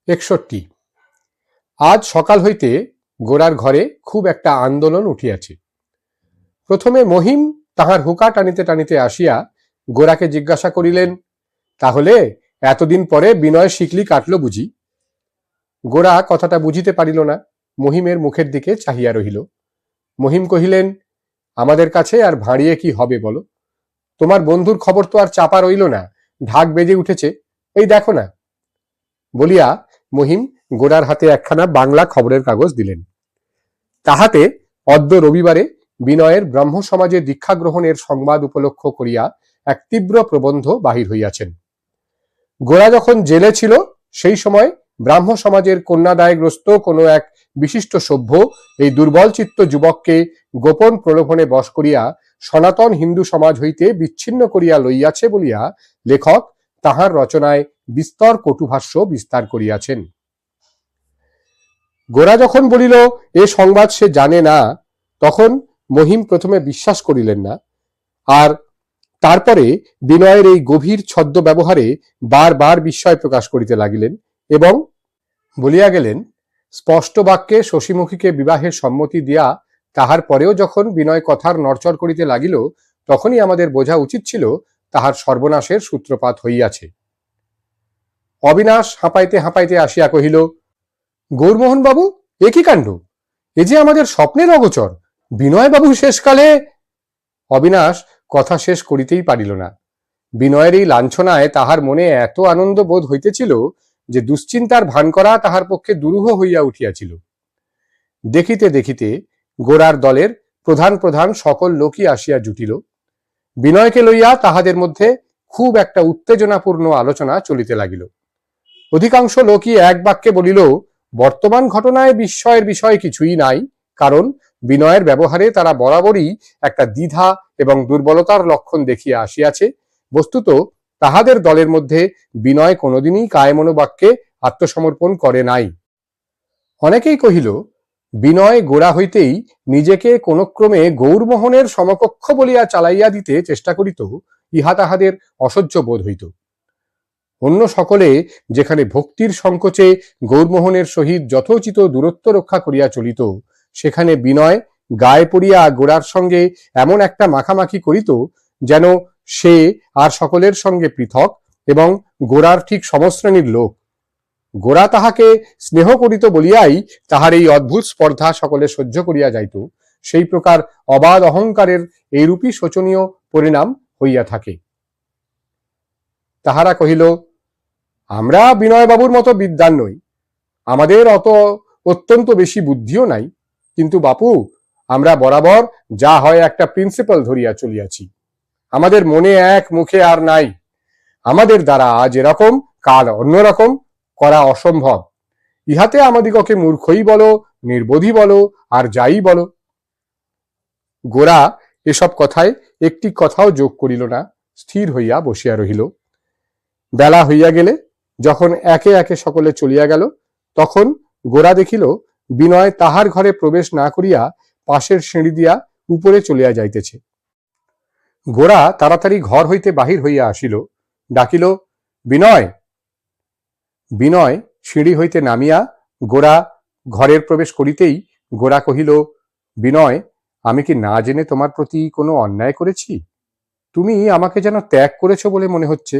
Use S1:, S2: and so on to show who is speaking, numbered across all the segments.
S1: 61। আজ সকাল হইতে গোরার ঘরে খুব একটা আন্দোলন উঠিয়াছে। প্রথমে মহিম তাহার হুকা টানিতে টানিতে আসিয়া গোরাকে জিজ্ঞাসা করিলেন, তাহলে এতদিন পরে বিনয় শিকলি কাটল বুঝি? গোরা কথাটা বুঝিতে পারিল না, মহিমের মুখের দিকে চাহিয়া রহিল। মহিম কহিলেন, আমাদের কাছে আর ভাঁড়িয়ে কি হবে বলো? তোমার বন্ধুর খবর তো আর চাপা রইল না, ঢাক বেজে উঠেছে, এই দেখো না। বলিয়া মহিম গোরার হাতে একখানা বাংলা খবরের কাগজ দিলেন। তাহাতে অদ্য রবিবারে বিনয়ের ব্রাহ্ম সমাজে দীক্ষা গ্রহণের সংবাদ উপলক্ষ করিয়া এক তীব্র প্রবন্ধ বাহির হইয়াছেন। গোরা যখন জেলে ছিল সেই সময় ব্রাহ্ম সমাজের কন্যাদায়গ্রস্ত কোনো এক বিশিষ্ট সভ্য এই দুর্বল চিত্ত যুবককে গোপন প্রলোভনে বশ করিয়া সনাতন হিন্দু সমাজ হইতে বিচ্ছিন্ন করিয়া লইয়াছে বলিয়া লেখক তাহার রচনায় বিস্তর কটুভাষ্য বিস্তার করিয়াছেন। গোরা যখন বলিল এ সংবাদ সে জানে না, তখন মহিম প্রথমে বিশ্বাস করিলেন না, আর তারপরে বিনয়ের এই গভীর ছদ্ম ব্যবহারে বারবার বিস্ময় প্রকাশ করিতে লাগিলেন এবং বলিয়া গেলেন, স্পষ্ট বাক্যে শশীমুখীকে বিবাহের সম্মতি দিয়া তাহার পরেও যখন বিনয় কথার নড়চড় করিতে লাগিল, তখনই আমাদের বোঝা উচিত ছিল তাহার সর্বনাশের সূত্রপাত হইয়াছে। অবিনাশ হাঁপাইতে হাঁপাইতে আসিয়া কহিল, গৌরমোহন বাবু, এ কি কাণ্ড! এ যে আমাদের স্বপ্নের অগোচর। বিনয় বাবু শেষকালে। অবিনাশ কথা শেষ করিতেই পারিল না। বিনয়ের এই লাঞ্ছনায় তাহার মনে এত আনন্দ বোধ হইতেছিল যে দুশ্চিন্তার ভান করা তাহার পক্ষে দুরূহ হইয়া উঠিয়াছিল। দেখিতে দেখিতে গোরার দলের প্রধান প্রধান সকল লোকই আসিয়া জুটিল। বিনয়কে লইয়া তাহাদের মধ্যে খুব একটা উত্তেজনাপূর্ণ আলোচনা চলিতে লাগিল। অধিকাংশ লোকই এক বাক্যে বলিল, বর্তমান ঘটনায় বিস্ময়ের বিষয় কিছুই নাই, কারণ বিনয়ের ব্যবহারে তারা বরাবরই একটা দ্বিধা এবং দুর্বলতার লক্ষণ দেখিয়া আসিয়াছে। বস্তুত তাহাদের দলের মধ্যে বিনয় কোনোদিনই কায়মনোবাক্যে আত্মসমর্পণ করে নাই। অনেকেই কহিল, বিনয় গোড়া হইতেই নিজেকে কোন ক্রমে গৌরমোহনের সমকক্ষ বলিয়া চালাইয়া দিতে চেষ্টা করিত, ইহা তাহাদের অসহ্য বোধ হইত। অন্য সকলে যেখানে ভক্তির সংকোচে গৌরমোহনের সহিত যথোচিত দূরত্ব রক্ষা করিয়া চলিত, সেখানে বিনয় গায়ে পড়িয়া গোরার সঙ্গে এমন একটা মাখামাখি করিত যেন সে আর সকলের সঙ্গে পৃথক এবং গোরার ঠিক সমশ্রেণীর লোক। গোরা তাহাকে স্নেহ করিত বলিয়াই তাহার এই অদ্ভুত স্পর্ধা সকলে সহ্য করিয়া যাইত। সেই প্রকার অবাধ অহংকারের এইরূপই শোচনীয় পরিণাম হইয়া থাকে। তাহারা কহিল, আমরা বিনয়বাবুর মতো বিদ্বান নই, আমাদের অত্যন্ত বেশি বুদ্ধিও নাই, কিন্তু বাপু, আমরা বরাবর যা হয় একটা প্রিন্সিপাল ধরিয়া চলিয়াছি। আমাদের মনে এক, মুখে আর নাই। আমাদের দ্বারা আজ এরকম কাল অন্যরকম করা অসম্ভব। ইহাতে আমাদিগকে মূর্খই বলো, নির্বোধী বলো, আর যাই বলো। গোরা এসব কথায় একটি কথাও যোগ করিল না, স্থির হইয়া বসিয়া রহিল। বেলা হইয়া গেলে যখন একে একে সকলে চলিয়া গেল, তখন গোরা দেখিল বিনয় তাহার ঘরে প্রবেশ না করিয়া পাশের সিঁড়ি দিয়া উপরে চলিয়া যাইতেছে। গোরা তাড়াতাড়ি ঘর হইতে বাহির হইয়া আসিল, ডাকিল, বিনয়। বিনয় সিঁড়ি হইতে নামিয়া গোরা ঘরের প্রবেশ করিতেই গোরা কহিল, বিনয়, আমি কি না জেনে তোমার প্রতি কোনো অন্যায় করেছি? তুমি আমাকে যেন ত্যাগ করেছ বলে মনে হচ্ছে।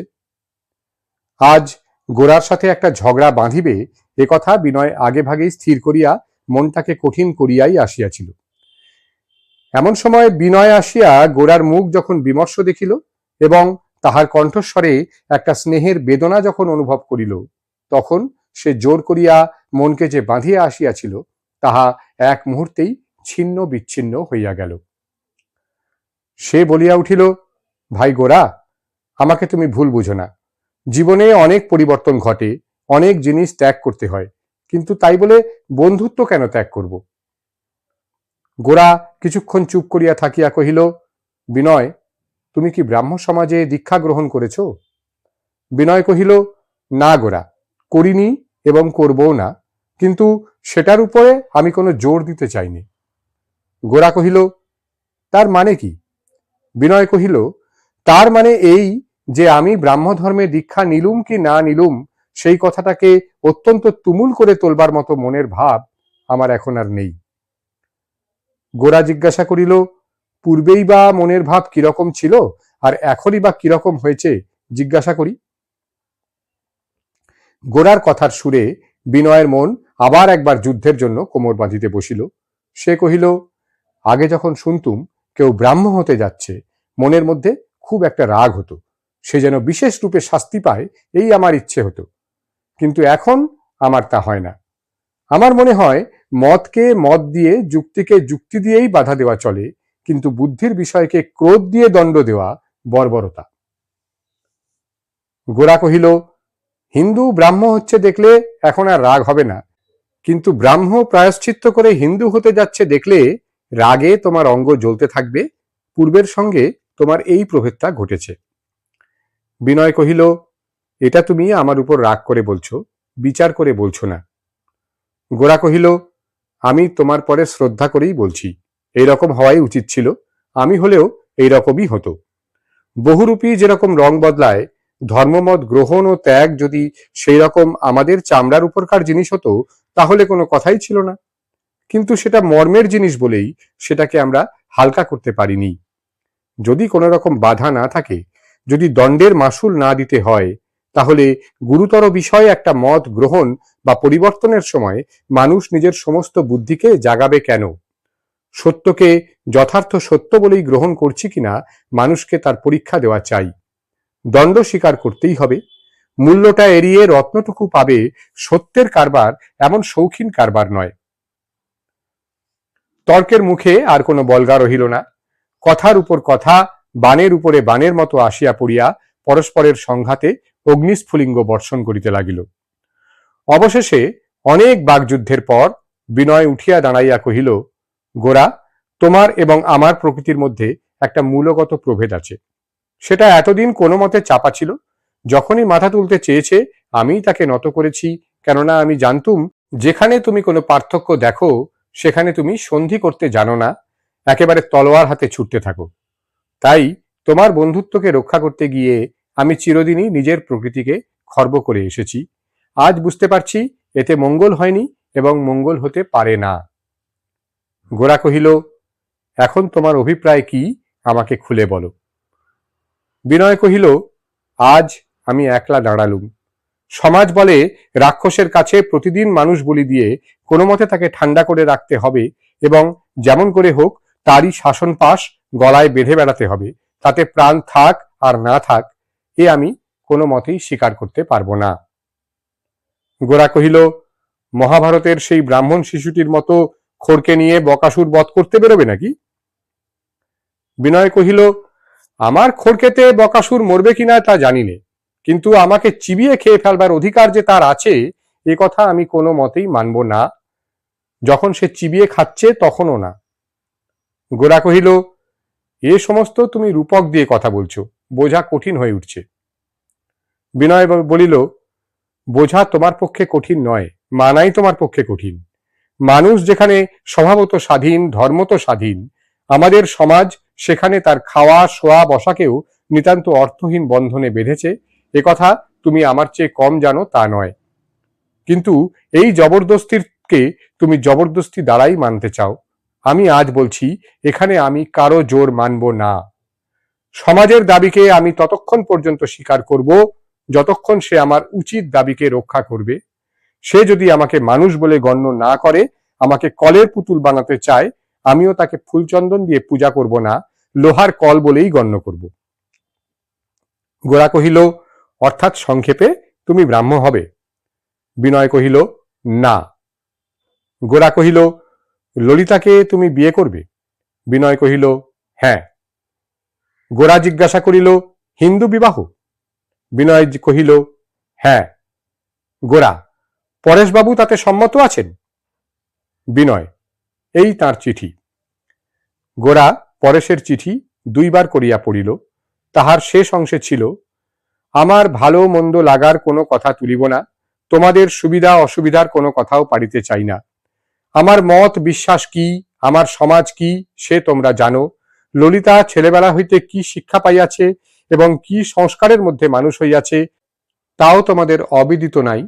S1: আজ গোরার সাথে একটা ঝগড়া বাঁধিবে এ কথা বিনয় আগে ভাগেই স্থির করিয়া মনটাকে কঠিন করিয়াই আসিয়াছিল। এমন সময় বিনয় আসিয়া গোরার মুখ যখন বিমর্ষ দেখিল এবং তাহার কণ্ঠস্বরে একটা স্নেহের বেদনা যখন অনুভব করিল, তখন সে জোর করিয়া মনকে যে বাঁধিয়া আসিয়াছিল তাহা এক মুহূর্তেই ছিন্ন বিচ্ছিন্ন হইয়া গেল। সে বলিয়া উঠিল, ভাই গোরা, আমাকে তুমি ভুল বুঝো না। জীবনে অনেক পরিবর্তন ঘটে, অনেক জিনিস ত্যাগ করতে হয়, কিন্তু তাই বলে বন্ধুত্ব কেন ত্যাগ করব? গোরা কিছুক্ষণ চুপ করিয়া থাকিয়া কহিল, বিনয়, তুমি কি ব্রাহ্ম সমাজে দীক্ষা গ্রহণ করেছ? বিনয় কহিল, না গোরা, করিনি এবং করবও না, কিন্তু সেটার উপরে আমি কোনো জোর দিতে চাইনি। গোরা কহিল, তার মানে কি? বিনয় কহিল, তার মানে এই যে আমি ব্রাহ্ম ধর্মে দীক্ষা নিলুম কি না নিলুম সেই কথাটাকে অত্যন্ত তুমুল করে তোলবার মতো মনের ভাব আমার এখন আর নেই। গোরা জিজ্ঞাসা করিল, পূর্বেই বা মনের ভাব কিরকম ছিল আর এখনই বা কিরকম হয়েছে জিজ্ঞাসা করি। গোরার কথার সুরে বিনয়ের মন আবার একবার যুদ্ধের জন্য কোমর বাঁধিতে বসিল। সে কহিল, আগে যখন শুনতুম কেউ ব্রাহ্ম হতে যাচ্ছে, মনের মধ্যে খুব একটা রাগ হতো, সে যেন বিশেষ রূপে শাস্তি পায় এই আমার ইচ্ছে হতো, কিন্তু এখন আমার তা হয় না। আমার মনে হয় মতকে মত দিয়ে, যুক্তিকে যুক্তি দিয়েই বাধা দেওয়া চলে, কিন্তু বুদ্ধির বিষয়কে ক্রোধ দিয়ে দণ্ড দেওয়া বর্বরতা। গোরা কহিল, হিন্দু ব্রাহ্ম হচ্ছে দেখলে এখন আর রাগ হবে না, কিন্তু ব্রাহ্ম প্রায়শ্চিত্ত করে হিন্দু হতে যাচ্ছে দেখলে রাগে তোমার অঙ্গ জ্বলতে থাকবে। পূর্বের সঙ্গে তোমার এই প্রভেদটা ঘটেছে। বিনয় কহিল, এটা তুমি আমার উপর রাগ করে বলছো, বিচার করে বলছো না। গোরা কহিল, আমি তোমার পরে শ্রদ্ধা করেই বলছি, এইরকম হওয়াই উচিত ছিল, আমি হলেও এইরকমই হতো। বহুরূপী যেরকম রং বদলায়, ধর্মমত গ্রহণ ও ত্যাগ যদি সেই রকম আমাদের চামড়ার উপরকার জিনিস হতো তাহলে কোনো কথাই ছিল না, কিন্তু সেটা মর্মের জিনিস বলেই সেটাকে আমরা হালকা করতে পারিনি। যদি কোনো রকম বাধা না থাকে, যদি দণ্ডের মাসুল না দিতে হয়, তাহলে গুরুতর বিষয়ে একটা মত গ্রহণ বা পরিবর্তনের সময় মানুষ নিজের সমস্ত বুদ্ধিকে জাগাবে কেন? সত্যকে যথার্থ সত্য বলেই গ্রহণ করছি কিনা মানুষকে তার পরীক্ষা দেওয়া চাই। দণ্ড স্বীকার করতেই হবে। মূল্যটা এড়িয়ে রত্নটুকু পাবে, সত্যের কারবার এমন শৌখিন কারবার নয়। তর্কের মুখে আর কোনো বলগা রহিল না। কথার উপর কথা, বানের উপরে বানের মতো আসিয়া পড়িয়া পরস্পরের সংঘাতে অগ্নিস্ফুলিঙ্গ বর্ষণ করিতে লাগিল। অবশেষে অনেক বাগযুদ্ধের পর বিনয় উঠিয়া দাঁড়াইয়া কহিল, গোরা, তোমার এবং আমার প্রকৃতির মধ্যে একটা মূলগত প্রভেদ আছে। সেটা এতদিন কোনো মতে চাপা ছিল, যখনই মাথা তুলতে চেয়েছে আমিই তাকে নত করেছি, কেননা আমি জানতুম যেখানে তুমি কোনো পার্থক্য দেখো সেখানে তুমি সন্ধি করতে জানো না, একেবারে তলোয়ার হাতে ছুটতে থাকো। তাই তোমার বন্ধুত্বকে রক্ষা করতে গিয়ে আমি চিরদিনই নিজের প্রকৃতিকে খর্ব করে এসেছি। আজ বুঝতে পারছি এতে মঙ্গল হয়নি এবং মঙ্গল হতে পারে না। গোরা কহিল, এখন তোমার অভিপ্রায় কি আমাকে খুলে বলো। বিনয় কহিল, আজ আমি একলা দাঁড়ালুম। সমাজ বলে রাক্ষসের কাছে প্রতিদিন মানুষ বলি দিয়ে কোনো মতে তাকে ঠান্ডা করে রাখতে হবে এবং যেমন করে হোক তারই শাসন পাশ গলায় বেঁধে বেড়াতে হবে, তাতে প্রাণ থাক আর না থাক এ আমি কোনো মতেই স্বীকার করতে পারবো না। গোরা কহিল, মহাভারতের সেই ব্রাহ্মণ শিশুটির মতো খড়কে নিয়ে বকাসুর বধ করতে বেরোবে নাকি? বিনয় কহিল, আমার খড়কেতে বকাসুর মরবে কিনা তা জানি নে, কিন্তু আমাকে চিবিয়ে খেয়ে ফেলবার অধিকার যে তার আছে এ কথা আমি কোনো মতেই মানব না। যখন সে চিবিয়ে খাচ্ছে তখনও না। গোরা কহিল, এ সমস্ত তুমি রূপক দিয়ে কথা বলছো, বোঝা কঠিন হয়ে উঠছে। বিনয় বলিল, বোঝা তোমার পক্ষে কঠিন নয়, মানাই তোমার পক্ষে কঠিন। মানুষ যেখানে স্বভাবত স্বাধীন, ধর্ম তো স্বাধীন, আমাদের সমাজ সেখানে তার খাওয়া শোয়া বসাকেও নিতান্ত অর্থহীন বন্ধনে বেঁধেছে, এ কথা তুমি আমার চেয়ে কম জানো তা নয়, কিন্তু এই জবরদস্তিকে তুমি জবরদস্তি দ্বারাই মানতে চাও। আমি আজ বলছি, এখানে আমি কারো জোর মানব না। সমাজের দাবিকে আমি ততক্ষণ পর্যন্ত স্বীকার করব যতক্ষণ সে আমার উচিত দাবিকে রক্ষা করবে। সে যদি আমাকে মানুষ বলে গণ্য না করে, আমাকে কলের পুতুল বানাতে চায়, আমিও তাকে ফুলচন্দন দিয়ে পূজা করব না, লোহার কল বলেই গণ্য করব। গোরা কহিল, অর্থাৎ সংক্ষেপে তুমি ব্রাহ্ম হবে? বিনয় কহিল, না। গোরা কহিল, ললিতাকে তুমি বিয়ে করবে? বিনয় কহিল, হ্যাঁ। গোরা জিজ্ঞাসা করিল, হিন্দু বিবাহ? বিনয় কহিল, হ্যাঁ। গোরা, পরেশবাবু তাতে সম্মত আছেন? বিনয়, এই তাঁর চিঠি। গোরা পরেশের চিঠি দুইবার করিয়া পড়িল। তাহার শেষ অংশে ছিল, আমার ভালো মন্দ লাগার কোনো কথা তুলিব না, তোমাদের সুবিধা অসুবিধার কোনো কথাও পাড়িতে চাই না। আমার মত বিশ্বাস কি, আমার সমাজ কি সে তোমরা জানো। ললিতা ছেলেবেলা হইতে কি শিক্ষা পাইয়াছে এবং কি সংস্কারের মধ্যে মানুষ হইয়াছে তাও তোমাদের অবিদিত নাই।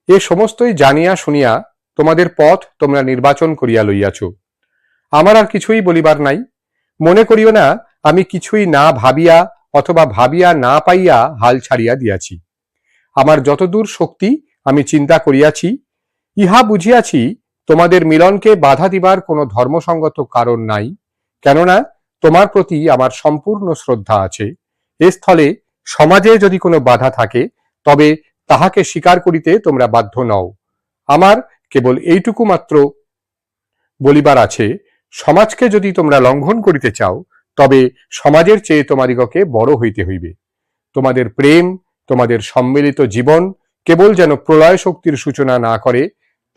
S1: এ সমস্তই জানিয়া শুনিয়া তোমাদের পথ তোমরা নির্বাচন করিয়া লইয়াছ। আমার আর কিছুই বলিবার নাই। মনে করিও না আমি কিছুই না ভাবিয়া অথবা ভাবিয়া না পাইয়া হাল ছাড়িয়া দিয়াছি। আমার যতদূর শক্তি আমি চিন্তা করিয়াছি, ইহা বুঝিয়াছি তোমাদের মিলনকে বাধা দিবার কোনো ধর্মসঙ্গত কারণ নাই, কেননা তোমার প্রতি আমার সম্পূর্ণ শ্রদ্ধা আছে। এ স্থলে সমাজে যদি কোনো বাধা থাকে তবে তাহাকে স্বীকার করিতে তোমরা বাধ্য নও। আমার কেবল এইটুকু মাত্র বলিবার আছে, সমাজকে যদি তোমরা লঙ্ঘন করিতে চাও তবে সমাজের চেয়ে তোমাদিগকে বড় হইতে হইবে। তোমাদের প্রেম, তোমাদের সম্মিলিত জীবন কেবল যেন প্রলয় শক্তির সূচনা না করে,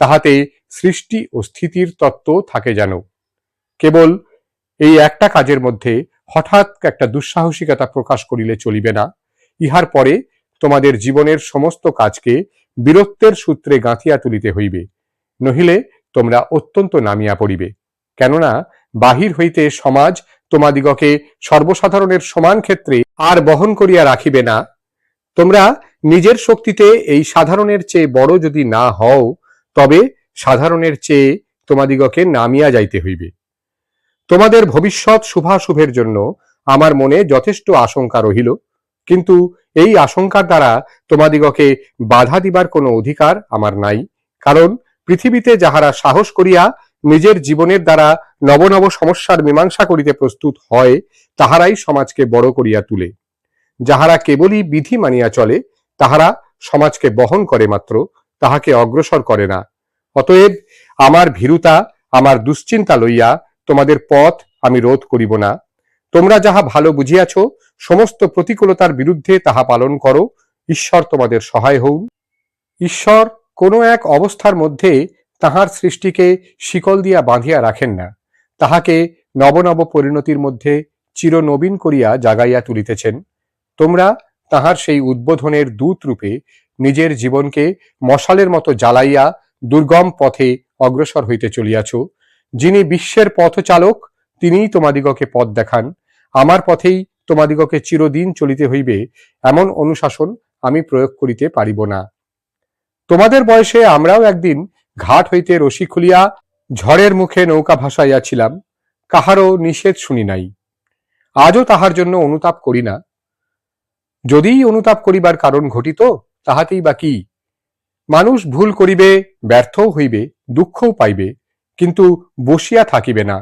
S1: তাহাতে সৃষ্টি ও স্থিতির তত্ত্ব থাকে যেন। কেবল এই একটা কাজের মধ্যে হঠাৎ একটা দুঃসাহসিকতা প্রকাশ করিলে চলিবে না। ইহার পরে তোমাদের জীবনের সমস্ত কাজকে বীরত্বের সূত্রে গাঁথিয়া তুলিতে হইবে, নহিলে তোমরা অত্যন্ত নামিয়া পড়িবে। কেননা বাহির হইতে সমাজ তোমাদিগকে সর্বসাধারণের সমান ক্ষেত্রে আর বহন করিয়া রাখিবে না। তোমরা নিজের শক্তিতে এই সাধারণের চেয়ে বড় যদি না হও, তবে সাধারণের চেয়ে তোমাদিগকে নামিয়া যাইতে হইবে। তোমাদের ভবিষ্যৎ শুভাশুভের জন্য আমার মনে যথেষ্ট আশঙ্কা রহিল, কিন্তু এই আশঙ্কার দ্বারা তোমাদিগকে বাধা দিবার কোনো অধিকার আমার নাই। কারণ পৃথিবীতে যাহারা সাহস করিয়া নিজের জীবনের দ্বারা নব নব সমস্যার মীমাংসা করিতে প্রস্তুত হয়, তাহারাই সমাজকে বড় করিয়া তুলে। যাহারা কেবলই বিধি মানিয়া চলে, তাহারা সমাজকে বহন করে মাত্র, তাহাকে অগ্রসর করে না। অতএব আমার ভীরুতা, আমার দুশ্চিন্তা লইয়া তোমাদের পথ আমি রোধ করিব না। তোমরা যাহা ভালো বুঝিয়াছ, সমস্ত প্রতিকূলতার বিরুদ্ধে তাহা পালন করো। ঈশ্বর তোমাদের সহায় হউন। ঈশ্বর কোনো এক অবস্থার মধ্যে তাহার সৃষ্টিকে শিকল দিয়া বাঁধিয়া রাখেন না, তাহাকে নব নব পরিণতির মধ্যে চিরনবীন করিয়া জাগাইয়া তুলিতেছেন। তোমরা তাহার সেই উদ্বোধনের দূত রূপে নিজের জীবনকে মশালের মতো জ্বালাইয়া দুর্গম পথে অগ্রসর হইতে চলিয়াছ। যিনি বিশ্বের পথচালক, তিনিই তোমাদিগকে পথ দেখান। আমার পথেই তোমাদিগকে চিরদিন চলিতে হইবে, এমন অনুশাসন আমি প্রয়োগ করিতে পারিব না। তোমাদের বয়সে আমরাও একদিন ঘাট হইতে রশি খুলিয়া ঝড়ের মুখে নৌকা ভাসাইয়াছিলাম, কাহারও নিষেধ শুনি নাই। আজও তাহার জন্য অনুতাপ করি না। যদিই অনুতাপ করিবার কারণ ঘটিত, তাহাতেই বা কি? মানুষ ভুল করিবে, ব্যর্থও হইবে, দুঃখও পাইবে, কিন্তু বসিয়া থাকিবে না।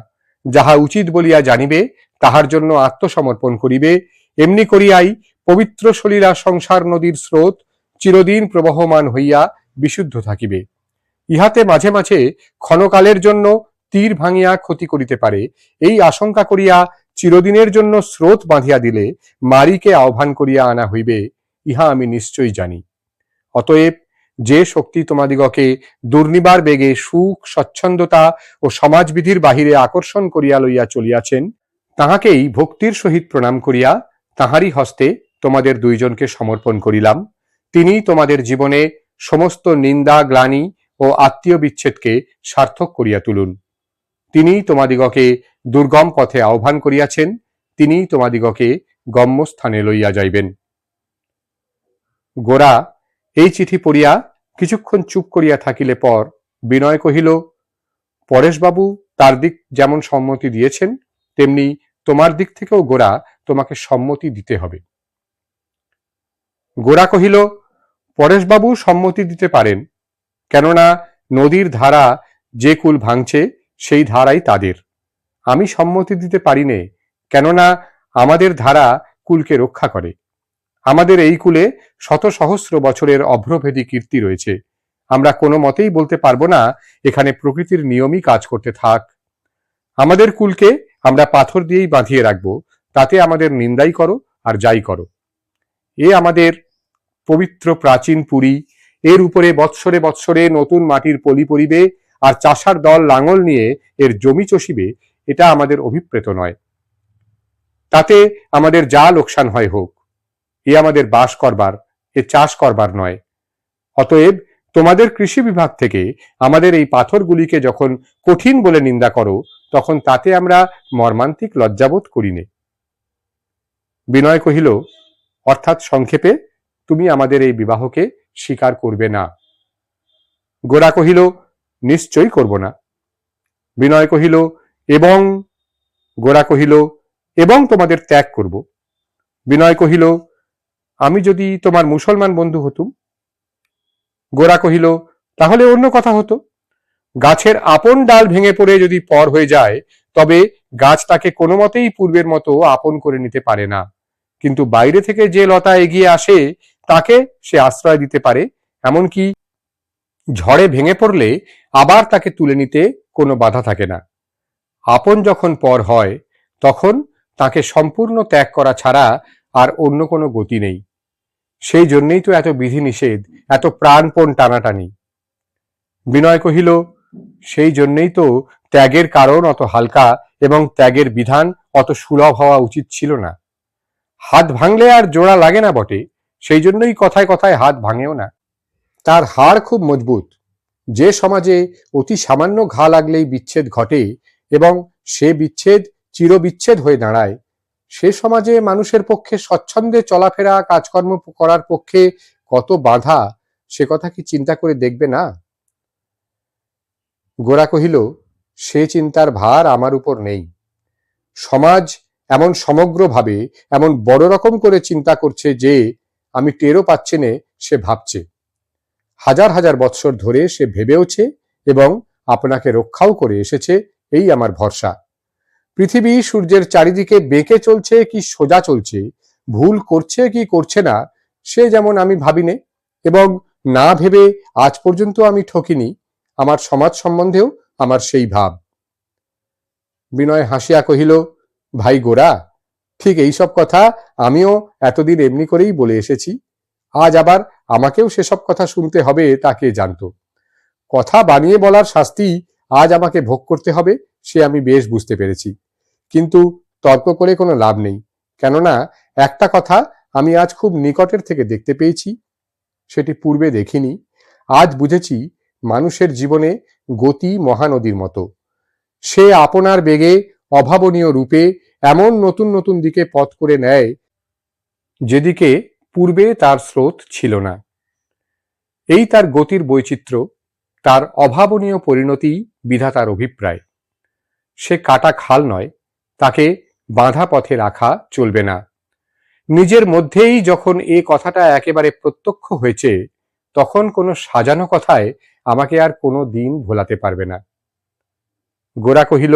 S1: যাহা উচিত বলিয়া জানিবে, তাহার জন্য আত্মসমর্পণ করিবে। এমনি করিয়াই পবিত্র সলিলা সংসার নদীর স্রোত চিরদিন প্রবহমান হইয়া বিশুদ্ধ থাকিবে। ইহাতে মাঝে মাঝে ক্ষণকালের জন্য তীর ভাঙিয়া ক্ষতি করিতে পারে, এই আশঙ্কা করিয়া চিরদিনের জন্য স্রোত বাঁধিয়া দিলে মারিকে আহ্বান করিয়া আনা হইবে, ইহা আমি নিশ্চয়ই জানি। অতএব যে শক্তি তোমাদিগকে দুর্নিবার বেগে সুখ, স্বচ্ছন্দতা ও সমাজবিধির বাহিরে আকর্ষণ করিয়া লইয়া চলিয়াছেন, তাহাকেই ভক্তির সহিত প্রণাম করিয়া তাহারই হস্তে তোমাদের দুইজনকে সমর্পণ করিলাম। তিনি তোমাদের জীবনে সমস্ত নিন্দা, গ্লানি ও আত্মীয় বিচ্ছেদকে সার্থক করিয়া তুলুন। তিনি তোমাদিগকে দুর্গম পথে আহ্বান করিয়াছেন, তিনি তোমাদিগকে গম্যস্থানে লইয়া যাইবেন। গোরা এই চিঠি পড়িয়া কিছুক্ষণ চুপ করিয়া থাকিলে পর বিনয় কহিল, পরেশবাবু তার দিক যেমন সম্মতি দিয়েছেন, তেমনি তোমার দিক থেকেও গোরা তোমাকে সম্মতি দিতে হবে। গোরা কহিল, পরেশবাবু সম্মতি দিতে পারেন, কেননা নদীর ধারা যে কুল ভাঙছে সেই ধারাই তাদের। আমি সম্মতি দিতে পারি নে, কেননা আমাদের ধারা কুলকে রক্ষা করে। আমাদের এই কুলে শত সহস্র বছরের অভ্রভেদী কীর্তি রয়েছে। আমরা কোনো মতেই বলতে পারবো না এখানে প্রকৃতির নিয়মই কাজ করতে থাক। আমাদের কুলকে আমরা পাথর দিয়েই বাঁধিয়ে রাখবো, তাতে আমাদের নিন্দাই করো আর যাই করো। এ আমাদের পবিত্র প্রাচীন পুরী, এর উপরে বৎসরে বৎসরে নতুন মাটির পলি পড়িবে আর চাষার দল লাঙল নিয়ে এর জমি চষিবে, এটা আমাদের অভিপ্রেত নয়। তাতে আমাদের যা লোকসান হয় হোক, এ আমাদের বাস করবার, এ চাষ করবার নয়। অতএব তোমাদের কৃষি বিভাগ থেকে আমাদের এই পাথরগুলিকে যখন কঠিন বলে নিন্দা করো, তখন তাতে আমরা মর্মান্তিক লজ্জাবোধ করি নে। বিনয় কহিল, অর্থাৎ সংক্ষেপে তুমি আমাদের এই বিবাহকে স্বীকার করবে না। গোরা কহিল, নিশ্চয়ই করব না। বিনয় কহিল, এবং? গোরা কহিল, এবং তোমাদের ত্যাগ করব। বিনয় কহিল, আমি যদি তোমার মুসলমান বন্ধু হতুম? গোরা কহিল, তাহলে অন্য কথা হতো। গাছের আপন ডাল ভেঙে পড়ে যদি পর হয়ে যায়, তবে গাছ তাকে কোনো মতেই পূর্বের মতো আপন করে নিতে পারে না, কিন্তু বাইরে থেকে যে লতা এগিয়ে আসে তাকে সে আশ্রয় দিতে পারে, এমনকি ঝড়ে ভেঙে পড়লে আবার তাকে তুলে নিতে কোনো বাধা থাকে না। আপন যখন পর হয় তখন তাকে সম্পূর্ণ ত্যাগ করা ছাড়া আর অন্য কোনো গতি নেই। সেই জন্যই তো এত বিধিনিষেধ, এত প্রাণপণ টানাটানি। বিনয় কহিল, সেই জন্যই তো ত্যাগের কারণ অত হালকা এবং ত্যাগের বিধান অত সুলভ হওয়া উচিত ছিল না। হাত ভাঙলে আর জোড়া লাগে না বটে, সেই জন্যই কথায় কথায় হাত ভাঙেও না। তার হাড় খুব মজবুত। যে সমাজে অতি সামান্য ঘা লাগলেই বিচ্ছেদ ঘটে এবং সে বিচ্ছেদ চিরবিচ্ছেদ হয়ে দাঁড়ায়, সে সমাজে মানুষের পক্ষে স্বচ্ছন্দে চলাফেরা কাজকর্ম করার পক্ষে কত বাধা, সে কথা কি চিন্তা করে দেখবে না? গোরা কহিল, সে চিন্তার ভার আমার উপর নেই। সমাজ এমন সমগ্রভাবে এমন বড় রকম করে চিন্তা করছে যে আমি টেরও পাচ্ছি না সে ভাবছে। হাজার হাজার বৎসর ধরে সে ভেবেওছে এবং আপনাকে রক্ষাও করে এসেছে, এই আমার ভরসা। পৃথিবী সূর্যের চারিদিকে বেঁকে চলছে কি সোজা চলছে, ভুল করছে কি করছে না, সে যেমন আমি ভাবিনে এবং না ভেবে আজ পর্যন্ত আমি ঠকিনি, আমার সমাজ সম্বন্ধেও আমার সেই ভাব। বিনয় হাসিয়া কহিল, ভাই গোরা, ঠিক এইসব কথা আমিও এতদিন এমনি করেই বলে এসেছি। আজ আবার আমাকেও সেসব কথা শুনতে হবে তা কে জানত। কথা বানিয়ে বলার শাস্তি আজ আমাকে ভোগ করতে হবে সে আমি বেশ বুঝতে পেরেছি, কিন্তু তর্ক করে কোনো লাভ নেই। কেননা একটা কথা আমি আজ খুব নিকটের থেকে দেখতে পেয়েছি, সেটি পূর্বে দেখিনি। আজ বুঝেছি মানুষের জীবনে গতি মহানদীর মতো। সে আপনার বেগে অভাবনীয় রূপে এমন নতুন নতুন দিকে পথ করে নেয় যেদিকে পূর্বে তার স্রোত ছিল না। এই তার গতির বৈচিত্র্য, তার অভাবনীয় পরিণতি বিধাতার অভিপ্রায়। সে কাটা খাল নয়, তাকে বাঁধা পথে রাখা চলবে না। নিজের মধ্যেই যখন এ কথাটা একেবারে প্রত্যক্ষ হয়েছে, তখন কোনো সাজানো কথায় আমাকে আর কোনো দিন ভোলাতে পারবে না। গোরা কহিল,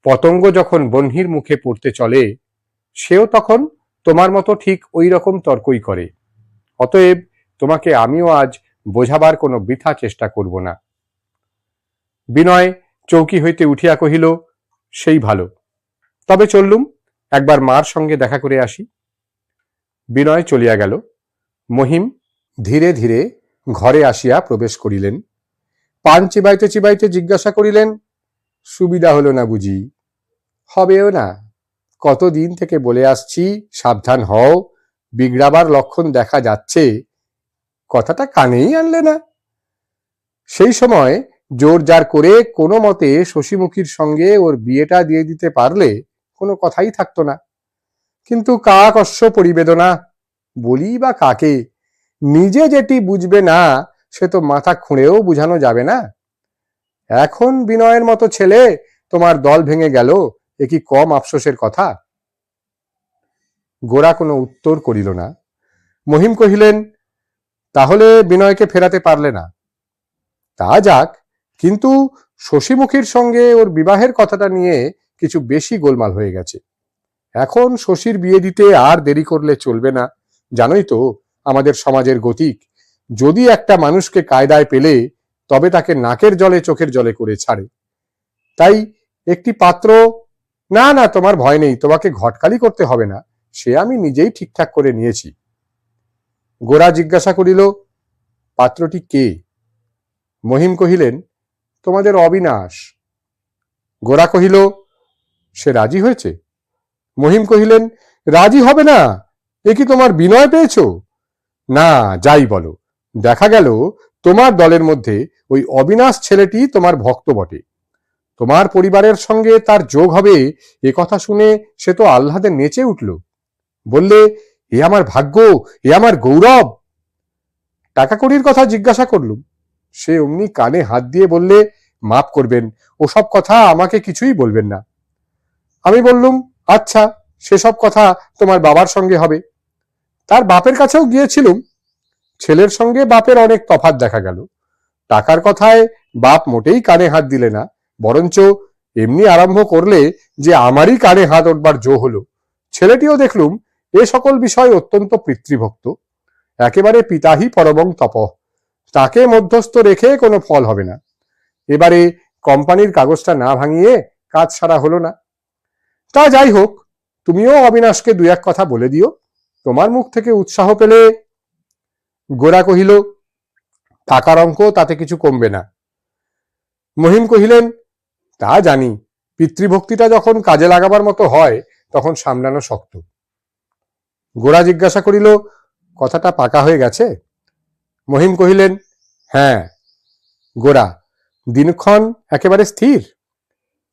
S1: পতঙ্গ যখন বহ্নির মুখে পড়তে চলে, সেও তখন তোমার মতো ঠিক ওই রকম তর্কই করে। অতএব তোমাকে আমিও আজ বোঝাবার কোনো বৃথা চেষ্টা করব না। বিনয় চৌকি হইতে উঠিয়া কহিল, সেই ভালো, তবে চললুম, একবার মার সঙ্গে দেখা করে আসি। বিনয় চলিয়া গেল। মহিম ধীরে ধীরে ঘরে আসিয়া প্রবেশ করিলেন। পান চিবাইতে চিবাইতে জিজ্ঞাসা করিলেন, সুবিধা হলো না বুঝি? হবেও না। কতদিন থেকে বলে আসছি সাবধান হও, বিগড়াবার লক্ষণ দেখা যাচ্ছে, কথাটা কানেই আনলে না। সেই সময় জোর জার করে কোনো মতে শশীমুখীর সঙ্গে ওর বিয়েটা দিয়ে দিতে পারলে কোনো কথাই থাকতো না। কিন্তু কাক অশ্ব পরিবেদনা, বলি বা কাকে? নিজে যেটি বুঝবে না সে তো মাথা খুঁড়েও বুঝানো যাবে না। এখন বিনয়ের মতো ছেলে তোমার দল ভেঙে গেল, এ কি কম আফসোসের কথা? গোরা কোনো উত্তর করিল না। মহিম কহিলেন, তাহলে বিনয়কে ফেরাতে পারলে না? তা যাক, কিন্তু শশীমুখীর সঙ্গে ওর বিবাহের কথাটা নিয়ে কিছু বেশি গোলমাল হয়ে গেছে। এখন শশীর বিয়ে দিতে আর দেরি করলে চলবে না। জানোই তো আমাদের সমাজের গতিক, যদি একটা মানুষকে কায়দায় পেলে তবে তাকে নাকের জলে চোখের জলে করে ছাড়ে। তাই একটি পাত্র, না না তোমার ভয় নেই, তোমাকে ঘটকালি করতে হবে না, সে আমি নিজেই ঠিকঠাক করে নিয়েছি। গোরা জিজ্ঞাসা করিল, পাত্রটি কে? মহিম কহিলেন, তোমাদের অবিনাশ। গোরা কহিল, সে রাজি হয়েছে? মহিম কহিলেন, রাজি হবে না? এ কি তোমার বিনয় পেয়েছ? না, যাই বলো, দেখা গেল তোমার দলের মধ্যে ওই অবিনাশ ছেলেটি তোমার ভক্ত বটে। তোমার পরিবারের সঙ্গে তার যোগ হবে এ কথা শুনে সে তো আহ্লাদে নেচে উঠল। বললে, এ আমার ভাগ্য, এ আমার গৌরব। টাকা কড়ির কথা জিজ্ঞাসা করলুম। সে অমনি কানে হাত দিয়ে বললে, মাফ করবেন, ওসব কথা আমাকে কিছুই বলবেন না। আমি বললুম, আচ্ছা, সেসব কথা তোমার বাবার সঙ্গে হবে। তার বাপের কাছেও গিয়েছিলুম। ছেলের সঙ্গে বাপের অনেক তফাৎ দেখা গেল। টাকার কথায় বাপ মোটেই কানে হাত দিলে না, বরঞ্চ এমনি আরম্ভ করলে যে আমারই কানে হাত উঠবার জো হলো। ছেলেটিও দেখলুম এ সকল বিষয় অত্যন্ত পিতৃভক্ত, একেবারে পিতাহি পরমং তপঃ, তাকে মধ্যস্থ রেখে কোনো ফল হবে না। এবারে কোম্পানির কাগজটা না ভাঙিয়ে কাজ সারা হলো না। তা যাই হোক, তুমিও অবিনাশকে দু এক কথা বলে দিও, তোমার মুখ থেকে উৎসাহ পেলে। গোরা কহিল, টাকার অঙ্ক তাতে কিছু কমবে না। মহিম কহিলেন, তা জানি, পিতৃভক্তিটা যখন কাজে লাগাবার মতো হয় তখন সামলানো শক্ত। গোরা জিজ্ঞাসা করিল, কথাটা পাকা হয়ে গেছে? মহিম কহিলেন, হ্যাঁ। গোরা, দিনক্ষণ একেবারে স্থির?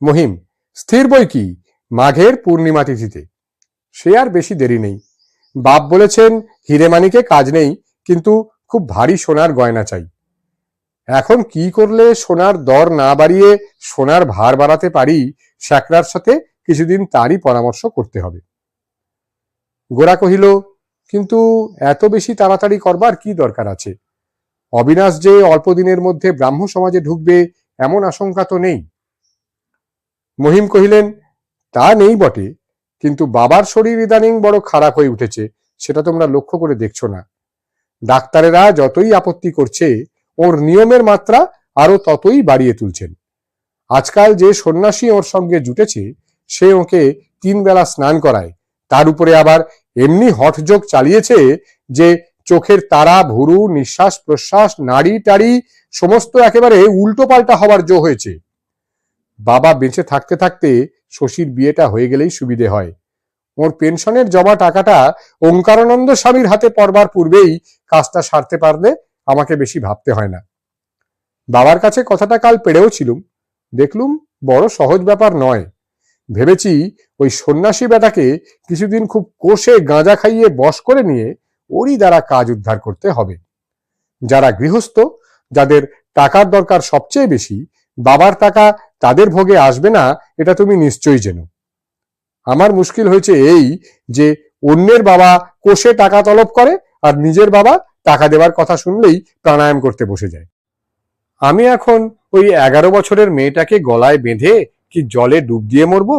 S1: মহিম, স্থির বই কি, মাঘের পূর্ণিমা তিথিতে। সে আর বেশি দেরি নেই। বাপ বলেছেন হিরে মানিকে কাজ নেই, কিন্তু খুব ভারী সোনার গয়না চাই। এখন কি করলে সোনার দর না বাড়িয়ে সোনার ভার বাড়াতে পারি, শ্যাকরার সাথে কিছুদিন তারই পরামর্শ করতে হবে। গোরা কহিল, কিন্তু এত বেশি তাড়াতাড়ি করবার কি দরকার আছে? অবিনাশ যে অল্প দিনের মধ্যে ব্রাহ্ম সমাজে ঢুকবে এমন আশঙ্কা তো নেই। মহিম কহিলেন, তা নেই বটে, কিন্তু বাবার শরীর ইদানিং বড় খারাপ হয়ে উঠেছে, সেটা তোমরা লক্ষ্য করে দেখছো না? ডাক্তারেরা যতই আপত্তি করছে, ওর নিয়মের মাত্রা আরো ততই বাড়িয়ে তুলছেন। আজকাল যে সন্ন্যাসী ওর সঙ্গে জুটেছে, সে ওকে 3 বেলা স্নান করায়, তার উপরে আবার এমনি হঠযোগ চালিয়েছে যে চোখের তারা, ভুরু, নিঃশ্বাস প্রশ্বাস, নাড়ি টাড়ি সমস্ত একেবারে উল্টো পাল্টা হবার জো হয়েছে। বাবা বেঁচে থাকতে থাকতে শশীর বিয়েটা হয়ে গেলেই সুবিধে হয়। ওর পেনশনের জমা টাকাটা ওঙ্কারানন্দ স্বামীর হাতে পড়বার পূর্বেই কাজটা সারতে পারলে আমাকে বেশি ভাবতে হয় না। বাবার কাছে কথাটা কাল পেড়েও ছিলুম, দেখলুম বড় সহজ ব্যাপার নয়। ভেবেছি ওই সন্ন্যাসী বেটাকে কিছুদিন খুব কষে গাঁজা খাইয়ে বশ করে নিয়ে ওরই দ্বারা কাজ উদ্ধার করতে হবে। যারা গৃহস্থ, যাদের টাকার দরকার সবচেয়ে বেশি, বাবার টাকা তাদের ভোগে আসবে না এটা তুমি নিশ্চয়ই জেনো। আমার মুশকিল হয়েছে এই যে অন্যের বাবা কোষে টাকা তলব করে আর নিজের বাবা টাকা দেবার কথা শুনলেই প্রাণায়াম করতে বসে যায়। আমি এখন ওই 11 বছরের মেয়েটাকে গলায় বেঁধে কি জলে ডুব দিয়ে মরবো?